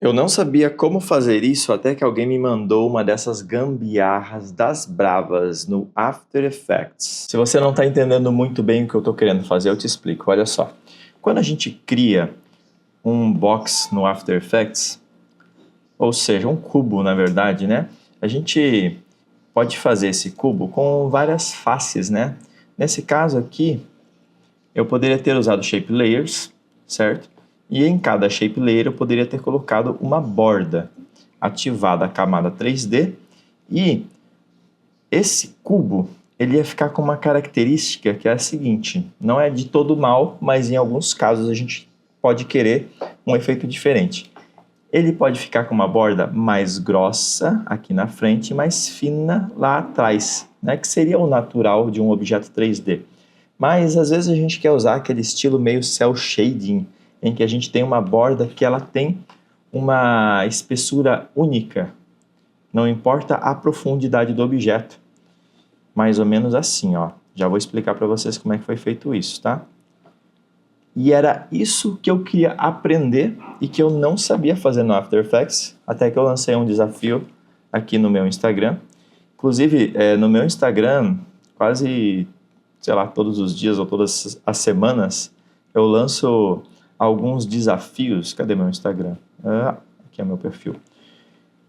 Eu não sabia como fazer isso até que alguém me mandou uma dessas gambiarras das bravas no After Effects. Se você não está entendendo muito bem o que eu estou querendo fazer, eu te explico. Olha só. Quando a gente cria um box no After Effects, ou seja, um cubo na verdade, né? A gente pode fazer esse cubo com várias faces, né? Nesse caso aqui, eu poderia ter usado Shape Layers, certo? E em cada Shape Layer eu poderia ter colocado uma borda, ativada a camada 3D, e esse cubo ele ia ficar com uma característica que é a seguinte: não é de todo mal, mas em alguns casos a gente pode querer um efeito diferente. Ele pode ficar com uma borda mais grossa aqui na frente e mais fina lá atrás, né? Que seria o natural de um objeto 3D. Mas às vezes a gente quer usar aquele estilo meio cel shading, em que a gente tem uma borda que ela tem uma espessura única. Não importa a profundidade do objeto. Mais ou menos assim, ó. Já vou explicar para vocês como é que foi feito isso, tá? E era isso que eu queria aprender e que eu não sabia fazer no After Effects, até que eu lancei um desafio aqui no meu Instagram. Inclusive, no meu Instagram, quase, sei lá, todos os dias ou todas as semanas, eu lanço alguns desafios. Cadê meu Instagram? Aqui é meu perfil.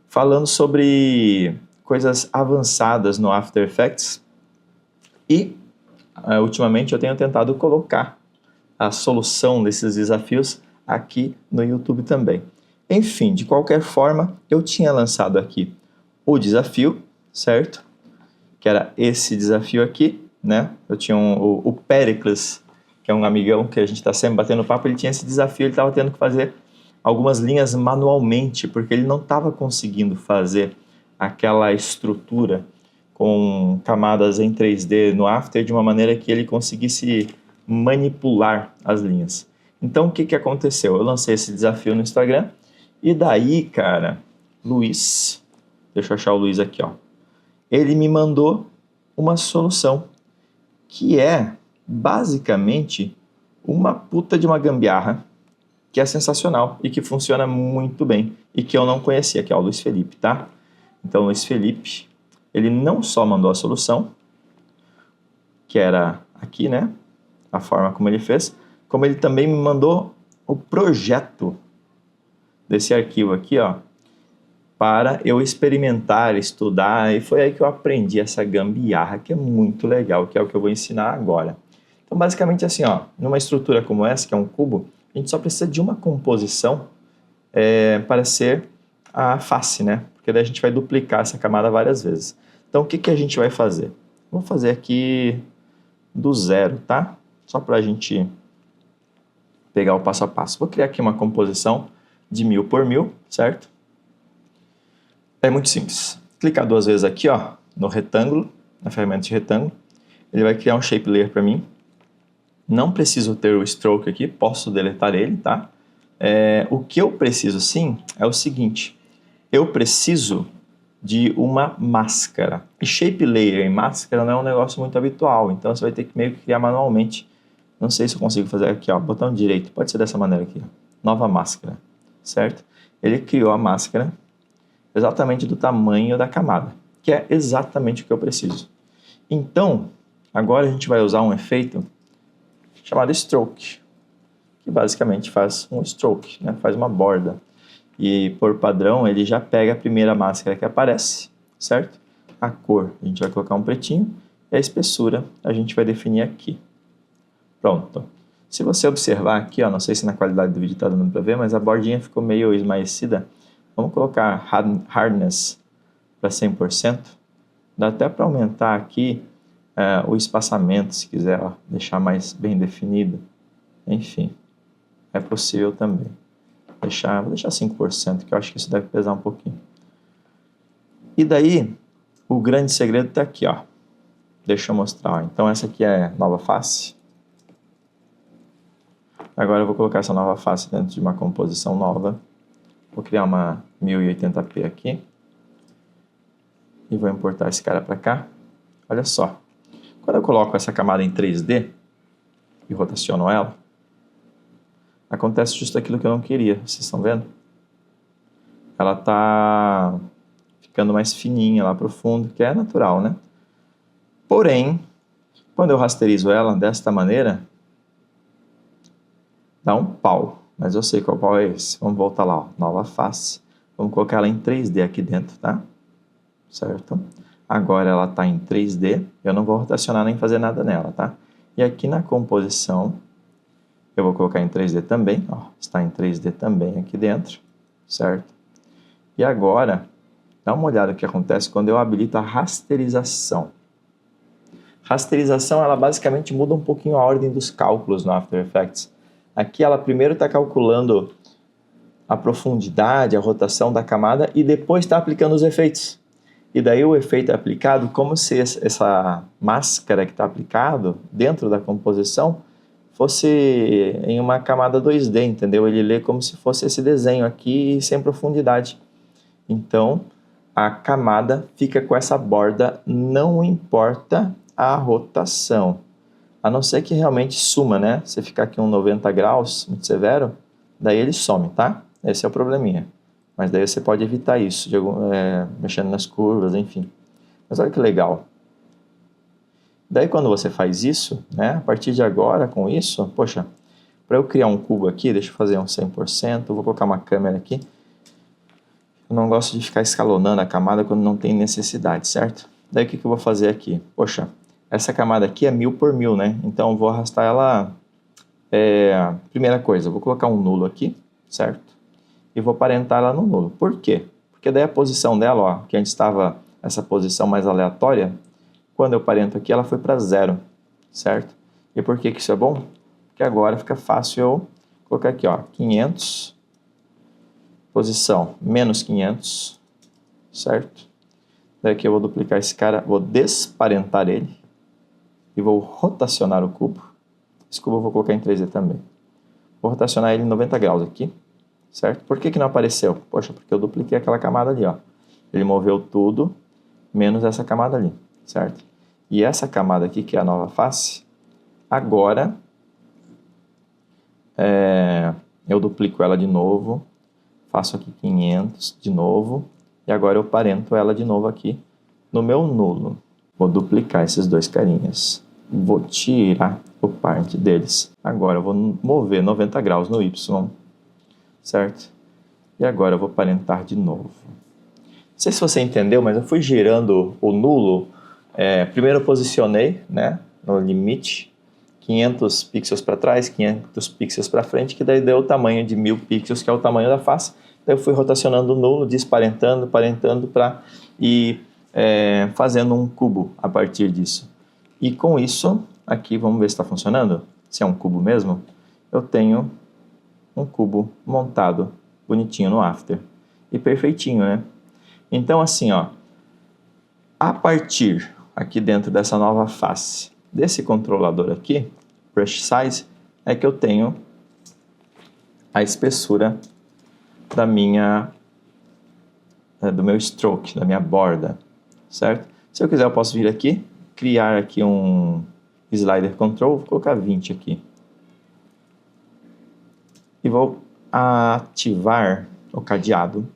Falando sobre coisas avançadas no After Effects e, ultimamente, eu tenho tentado colocar a solução desses desafios aqui no YouTube também. Enfim, de qualquer forma, eu tinha lançado aqui o desafio, certo? Que era esse desafio aqui, né? Eu tinha o Pericles, que é um amigão que a gente está sempre batendo papo, ele tinha esse desafio, ele estava tendo que fazer algumas linhas manualmente, porque ele não estava conseguindo fazer aquela estrutura com camadas em 3D no After de uma maneira que ele conseguisse manipular as linhas. Então, o que aconteceu? Eu lancei esse desafio no Instagram e daí, cara, Luiz, deixa eu achar o Luiz aqui, ó. Ele me mandou uma solução que é basicamente uma puta de uma gambiarra que é sensacional e que funciona muito bem e que eu não conhecia, que é o Luiz Felipe, tá? Então, o Luiz Felipe, ele não só mandou a solução, que era aqui, né? A forma como ele fez, como ele também me mandou o projeto desse arquivo aqui, ó, para eu experimentar, estudar, e foi aí que eu aprendi essa gambiarra, que é muito legal, que é o que eu vou ensinar agora. Então, basicamente assim, ó, numa estrutura como essa, que é um cubo, a gente só precisa de uma composição para ser a face, né? Porque daí a gente vai duplicar essa camada várias vezes. Então, o que a gente vai fazer? Vou fazer aqui do zero, tá? Só para a gente pegar o passo a passo. Vou criar aqui uma composição de 1000 por 1000, certo? É muito simples. Clicar duas vezes aqui, ó, no retângulo, na ferramenta de retângulo. Ele vai criar um shape layer para mim. Não preciso ter o stroke aqui, posso deletar ele, tá? O que eu preciso sim é o seguinte: eu preciso de uma máscara. E shape layer em máscara não é um negócio muito habitual, então você vai ter que meio que criar manualmente. Não sei se eu consigo fazer aqui, ó, botão direito, pode ser dessa maneira aqui, ó. Nova máscara, certo? Ele criou a máscara exatamente do tamanho da camada, que é exatamente o que eu preciso. Então, agora a gente vai usar um efeito chamado stroke, que basicamente faz um stroke, né? Faz uma borda. E por padrão ele já pega a primeira máscara que aparece, certo? A cor a gente vai colocar um pretinho e a espessura a gente vai definir aqui. Pronto. Se você observar aqui, ó, não sei se na qualidade do vídeo está dando para ver, mas a bordinha ficou meio esmaecida. Vamos colocar hardness para 100%. Dá até para aumentar aqui o espaçamento, se quiser, ó, deixar mais bem definido. Enfim, é possível também. Vou deixar 5%, que eu acho que isso deve pesar um pouquinho. E daí, o grande segredo está aqui, ó. Deixa eu mostrar. Ó. Então, essa aqui é a nova face. Agora eu vou colocar essa nova face dentro de uma composição nova. Vou criar uma 1080p aqui. E vou importar esse cara para cá. Olha só. Quando eu coloco essa camada em 3D e rotaciono ela, acontece justo aquilo que eu não queria. Vocês estão vendo? ela tá ficando mais fininha lá pro fundo, que é natural, né? Porém, quando eu rasterizo ela desta maneira, dá um pau. Mas eu sei qual pau é esse. Vamos voltar lá, ó, nova face. Vamos colocar ela em 3D aqui dentro, tá? Certo? Agora ela está em 3D. Eu não vou rotacionar nem fazer nada nela, tá? E aqui na composição, eu vou colocar em 3D também. Ó, está em 3D também aqui dentro, certo? E agora, dá uma olhada no que acontece quando eu habilito a rasterização. Rasterização, ela basicamente muda um pouquinho a ordem dos cálculos no After Effects. Aqui ela primeiro está calculando a profundidade, a rotação da camada e depois está aplicando os efeitos. E daí o efeito é aplicado como se essa máscara que está aplicado dentro da composição fosse em uma camada 2D, entendeu? Ele lê como se fosse esse desenho aqui sem profundidade. Então, a camada fica com essa borda, não importa a rotação. A não ser que realmente suma, né? Se ficar aqui um 90 graus, muito severo, daí ele some, tá? Esse é o probleminha. Mas daí você pode evitar isso, mexendo nas curvas, enfim. Mas olha que legal. Daí quando você faz isso, né? A partir de agora, com isso, poxa, para eu criar um cubo aqui, deixa eu fazer um 100%, vou colocar uma câmera aqui. Eu não gosto de ficar escalonando a camada quando não tem necessidade, certo? Daí o que eu vou fazer aqui? Poxa, essa camada aqui é 1000 por 1000, né? Então eu vou arrastar ela... primeira coisa, eu vou colocar um nulo aqui, certo? E vou parentar ela no nulo. Por quê? Porque daí a posição dela, ó, que antes estava essa posição mais aleatória, quando eu parento aqui, ela foi para 0, certo? E por que isso é bom? Porque agora fica fácil eu colocar aqui, ó, 500, posição menos 500, certo? Daí aqui eu vou duplicar esse cara, vou desparentar ele e vou rotacionar o cubo. Esse cubo eu vou colocar em 3D também. Vou rotacionar ele em 90 graus aqui, certo? Por que não apareceu? Poxa, porque eu dupliquei aquela camada ali, ó. Ele moveu tudo, menos essa camada ali, certo? E essa camada aqui, que é a nova face, agora eu duplico ela de novo, faço aqui 500 de novo, e agora eu parento ela de novo aqui no meu nulo. Vou duplicar esses dois carinhas. Vou tirar o parte deles. Agora eu vou mover 90 graus no Y, certo? E agora eu vou parentar de novo. Não sei se você entendeu, mas eu fui girando o nulo. Primeiro eu posicionei, né, no limite, 500 pixels para trás, 500 pixels para frente, que daí deu o tamanho de 1000 pixels, que é o tamanho da face. Daí eu fui rotacionando o nulo, desparentando, parentando para ir fazendo um cubo a partir disso. E com isso, aqui vamos ver se está funcionando, se é um cubo mesmo. Eu tenho um cubo montado bonitinho no After. E perfeitinho, né? Então assim, ó, a partir aqui dentro dessa nova face, desse controlador aqui, Brush Size, é que eu tenho a espessura da do meu stroke, da minha borda, certo? Se eu quiser eu posso vir aqui, criar aqui um slider control, vou colocar 20 aqui. E vou ativar o cadeado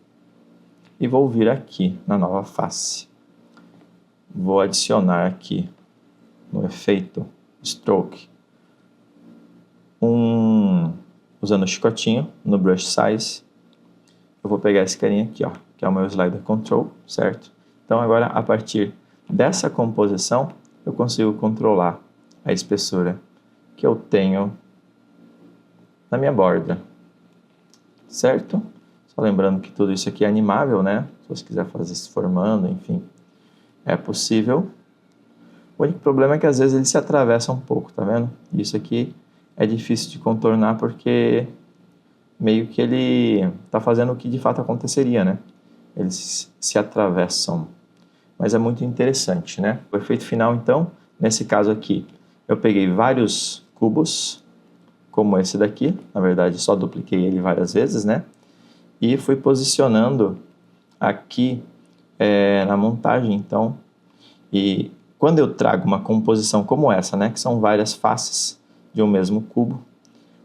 e vou vir aqui na nova face. Vou adicionar aqui no efeito stroke usando o chicotinho no brush size. Eu vou pegar esse carinha aqui, ó, que é o meu slider control, certo? Então agora a partir dessa composição eu consigo controlar a espessura que eu tenho na minha borda, certo? Só lembrando que tudo isso aqui é animável, né? Se você quiser fazer se formando, enfim, é possível. O único problema é que às vezes ele se atravessa um pouco, tá vendo? Isso aqui é difícil de contornar porque meio que ele tá fazendo o que de fato aconteceria, né? Eles se atravessam. Mas é muito interessante, né? O efeito final, então, nesse caso aqui, eu peguei vários cubos, como esse daqui, na verdade só dupliquei ele várias vezes, né? E fui posicionando aqui na montagem, então, e quando eu trago uma composição como essa, né, que são várias faces de um mesmo cubo,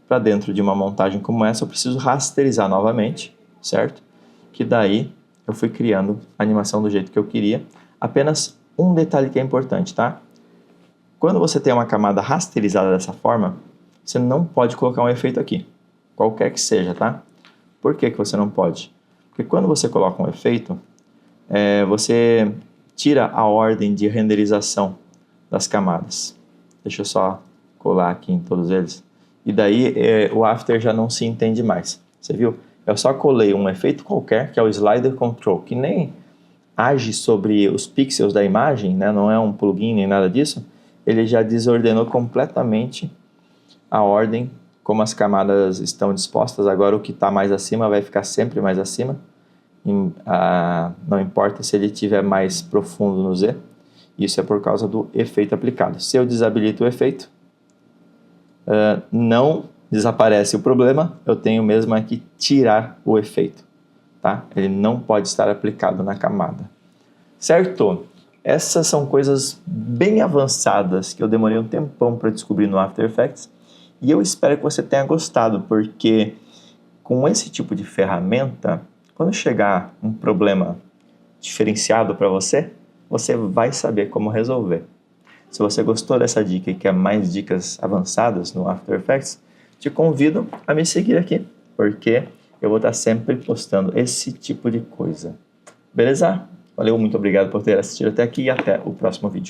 para dentro de uma montagem como essa, eu preciso rasterizar novamente, certo? que daí eu fui criando a animação do jeito que eu queria. Apenas um detalhe que é importante, tá? Quando você tem uma camada rasterizada dessa forma, você não pode colocar um efeito aqui, qualquer que seja, tá? Por que que você não pode? Porque quando você coloca um efeito, você tira a ordem de renderização das camadas. Deixa eu só colar aqui em todos eles. E daí o After já não se entende mais. Você viu? Eu só colei um efeito qualquer, que é o Slider Control, que nem age sobre os pixels da imagem, né? Não é um plugin nem nada disso. Ele já desordenou completamente a ordem, como as camadas estão dispostas. Agora o que está mais acima vai ficar sempre mais acima. Não importa se ele estiver mais profundo no Z. Isso é por causa do efeito aplicado. Se eu desabilito o efeito, não desaparece o problema, eu tenho mesmo que tirar o efeito, tá? Ele não pode estar aplicado na camada. Certo? Essas são coisas bem avançadas que eu demorei um tempão para descobrir no After Effects e eu espero que você tenha gostado, porque com esse tipo de ferramenta, quando chegar um problema diferenciado para você, você vai saber como resolver. Se você gostou dessa dica e quer mais dicas avançadas no After Effects, te convido a me seguir aqui, porque eu vou estar sempre postando esse tipo de coisa. Beleza? Valeu, muito obrigado por ter assistido até aqui e até o próximo vídeo.